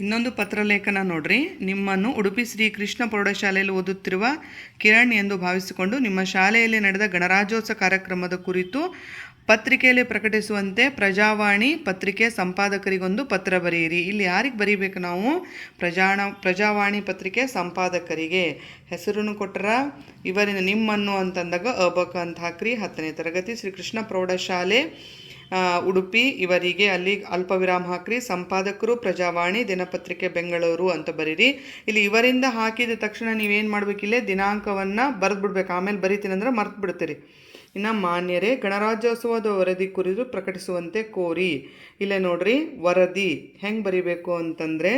ಇನ್ನೊಂದು ಪತ್ರಲೇಖನ ನೋಡ್ರಿ. ನಿಮ್ಮನ್ನು ಉಡುಪಿ ಶ್ರೀ ಕೃಷ್ಣ ಪ್ರೌಢಶಾಲೆಯಲ್ಲಿ ಓದುತ್ತಿರುವ ಕಿರಣ್ ಎಂದು ಭಾವಿಸಿಕೊಂಡು ನಿಮ್ಮ ಶಾಲೆಯಲ್ಲಿ ನಡೆದ ಗಣರಾಜ್ಯೋತ್ಸವ ಕಾರ್ಯಕ್ರಮದ ಕುರಿತು ಪತ್ರಿಕೆಯಲ್ಲಿ ಪ್ರಕಟಿಸುವಂತೆ ಪ್ರಜಾವಾಣಿ ಪತ್ರಿಕೆ ಸಂಪಾದಕರಿಗೊಂದು ಪತ್ರ ಬರೆಯಿರಿ. ಇಲ್ಲಿ ಯಾರಿಗೆ ಬರೀಬೇಕು ನಾವು? ಪ್ರಜಾವಾಣಿ ಪತ್ರಿಕೆ ಸಂಪಾದಕರಿಗೆ ಹೆಸರನ್ನು ಕೊಟ್ಟರ ಇವರಿಂದ ನಿಮ್ಮನ್ನು ಅಂತಂದಾಗ ಅಬಕ ಅಂತ ಹಾಕ್ರಿ. 10ನೇ ತರಗತಿ ಶ್ರೀ ಕೃಷ್ಣ ಪ್ರೌಢಶಾಲೆ ಉಡುಪಿ ಇವರಿಗೆ ಅಲ್ಲಿ ಅಲ್ಪವಿರಾಮ ಹಾಕ್ರಿ. ಸಂಪಾದಕರು ಪ್ರಜಾವಾಣಿ ದಿನಪತ್ರಿಕೆ ಬೆಂಗಳೂರು ಅಂತ ಬರೀರಿ. ಇಲ್ಲಿ ಇವರಿಂದ ಹಾಕಿದ ತಕ್ಷಣ ನೀವೇನು ಮಾಡಬೇಕಿಲ್ಲೇ ದಿನಾಂಕವನ್ನು ಬರೆದು ಬಿಡ್ಬೇಕು. ಆಮೇಲೆ ಬರೀತೀನಿ ಅಂದ್ರೆ ಮರ್ತು ಬಿಡ್ತೀರಿ. ಇನ್ನು ಮಾನ್ಯರೇ, ಗಣರಾಜ್ಯೋತ್ಸವದ ವರದಿ ಕುರಿತು ಪ್ರಕಟಿಸುವಂತೆ ಕೋರಿ. ಇಲ್ಲೇ ನೋಡ್ರಿ, ವರದಿ ಹೆಂಗೆ ಬರೀಬೇಕು ಅಂತಂದರೆ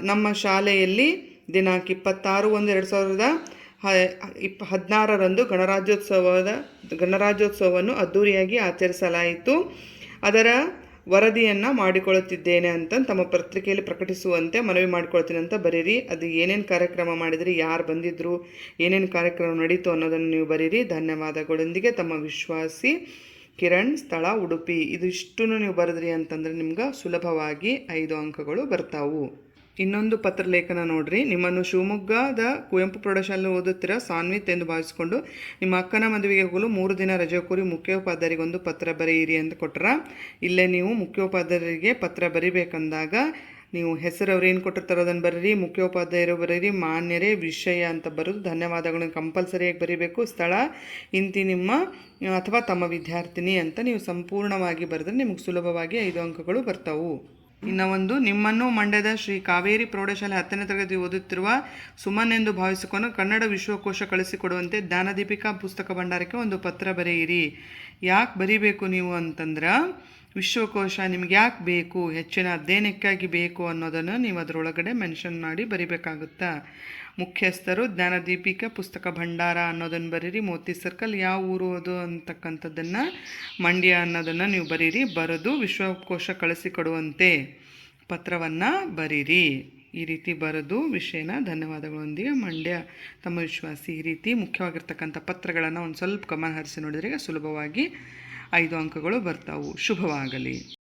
ನಮ್ಮ ಶಾಲೆಯಲ್ಲಿ ದಿನಾಂಕ 26/1/2016 ಗಣರಾಜ್ಯೋತ್ಸವವನ್ನು ಅದ್ದೂರಿಯಾಗಿ ಆಚರಿಸಲಾಯಿತು. ಅದರ ವರದಿಯನ್ನು ಮಾಡಿಕೊಳ್ಳುತ್ತಿದ್ದೇನೆ ಅಂತ ತಮ್ಮ ಪತ್ರಿಕೆಯಲ್ಲಿ ಪ್ರಕಟಿಸುವಂತೆ ಮನವಿ ಮಾಡಿಕೊಳ್ತೀನಿ ಅಂತ ಬರೀರಿ. ಅದು ಏನೇನು ಕಾರ್ಯಕ್ರಮ ಮಾಡಿದ್ರಿ, ಯಾರು ಬಂದಿದ್ದರು, ಏನೇನು ಕಾರ್ಯಕ್ರಮ ನಡೀತು ಅನ್ನೋದನ್ನು ನೀವು ಬರೀರಿ. ಧನ್ಯವಾದಗಳೊಂದಿಗೆ ತಮ್ಮ ವಿಶ್ವಾಸಿ ಕಿರಣ್, ಸ್ಥಳ ಉಡುಪಿ. ಇದಿಷ್ಟು ನೀವು ಬರೆದ್ರಿ ಅಂತಂದರೆ ನಿಮ್ಗೆ ಸುಲಭವಾಗಿ 5 ಅಂಕಗಳು ಬರ್ತಾವು. ಇನ್ನೊಂದು ಪತ್ರಲೇಖನ ನೋಡ್ರಿ. ನಿಮ್ಮನ್ನು ಶಿವಮೊಗ್ಗದ ಕುವೆಂಪು ಪ್ರೌಢಶಾಲೆ ಓದುತ್ತಿರೋ ಸಾನ್ವಿತ್ ಎಂದು ಭಾವಿಸಿಕೊಂಡು ನಿಮ್ಮ ಅಕ್ಕನ ಮದುವೆಗೆ ಹೋಗಲು 3 ದಿನ ರಜೆ ಕೋರಿ ಮುಖ್ಯೋಪಾಧ್ಯಾಯರಿಗೊಂದು ಪತ್ರ ಬರೆಯಿರಿ ಅಂತ ಕೊಟ್ಟರ. ಇಲ್ಲೇ ನೀವು ಮುಖ್ಯೋಪಾಧ್ಯಾಯರಿಗೆ ಪತ್ರ ಬರಿಬೇಕಂದಾಗ ನೀವು ಹೆಸರು ಅವ್ರು ಏನು ಕೊಟ್ಟಿರ್ತಾರೋ ಅದನ್ನು ಬರೀರಿ, ಮುಖ್ಯೋಪಾಧ್ಯಾಯರು ಬರೀರಿ, ಮಾನ್ಯರೇ, ವಿಷಯ ಅಂತ ಬರೋದು. ಧನ್ಯವಾದಗಳನ್ನು ಕಂಪಲ್ಸರಿಯಾಗಿ ಬರೀಬೇಕು. ಸ್ಥಳ ಇಂತಿ ನಿಮ್ಮ ಅಥವಾ ತಮ್ಮ ವಿದ್ಯಾರ್ಥಿನಿ ಅಂತ ನೀವು ಸಂಪೂರ್ಣವಾಗಿ ಬರೆದ್ರೆ ನಿಮಗೆ ಸುಲಭವಾಗಿ 5 ಅಂಕಗಳು ಬರ್ತಾವು. ಇನ್ನು ಒಂದು, ನಿಮ್ಮನ್ನು ಮಂಡ್ಯದ ಶ್ರೀ ಕಾವೇರಿ ಪ್ರೌಢಶಾಲೆ 10ನೇ ತರಗತಿ ಓದುತ್ತಿರುವ ಸುಮನ್ ಎಂದು ಭಾವಿಸಿಕೊಂಡು ಕನ್ನಡ ವಿಶ್ವಕೋಶ ಕಳಿಸಿಕೊಡುವಂತೆ ಜ್ಞಾನದೀಪಿಕಾ ಪುಸ್ತಕ ಭಂಡಾರಕ್ಕೆ ಒಂದು ಪತ್ರ ಬರೆಯಿರಿ. ಯಾಕೆ ಬರೀಬೇಕು ನೀವು ಅಂತಂದ್ರೆ, ವಿಶ್ವಕೋಶ ನಿಮ್ಗೆ ಯಾಕೆ ಬೇಕು, ಹೆಚ್ಚಿನ ಅಧ್ಯಯನಕ್ಕಾಗಿ ಬೇಕು ಅನ್ನೋದನ್ನು ನೀವು ಅದರೊಳಗಡೆ ಮೆನ್ಷನ್ ಮಾಡಿ ಬರಿಬೇಕಾಗುತ್ತಾ. ಮುಖ್ಯಸ್ಥರು ಜ್ಞಾನದೀಪಿಕಾ ಪುಸ್ತಕ ಭಂಡಾರ ಅನ್ನೋದನ್ನು ಬರೀರಿ. ಮೋತಿ ಸರ್ಕಲ್, ಯಾವ ಊರು ಅದು ಅಂತಕ್ಕಂಥದ್ದನ್ನು ಮಂಡ್ಯ ಅನ್ನೋದನ್ನು ನೀವು ಬರೀರಿ. ಬರೆದು ವಿಶ್ವಕೋಶ ಕಳಿಸಿಕೊಡುವಂತೆ ಪತ್ರವನ್ನು ಬರೀರಿ. ಈ ರೀತಿ ಬರೆದು ವಿಷಯನ ಧನ್ಯವಾದಗಳೊಂದಿಗೆ ಮಂಡ್ಯ ತಮ್ಮ ವಿಶ್ವಾಸಿ. ಈ ರೀತಿ ಮುಖ್ಯವಾಗಿರ್ತಕ್ಕಂಥ ಪತ್ರಗಳನ್ನು ಒಂದು ಸ್ವಲ್ಪ ಗಮನ ಹರಿಸಿ ನೋಡಿದರೆ ಸುಲಭವಾಗಿ 5 ಅಂಕಗಳು ಬರ್ತಾವು. ಶುಭವಾಗಲಿ.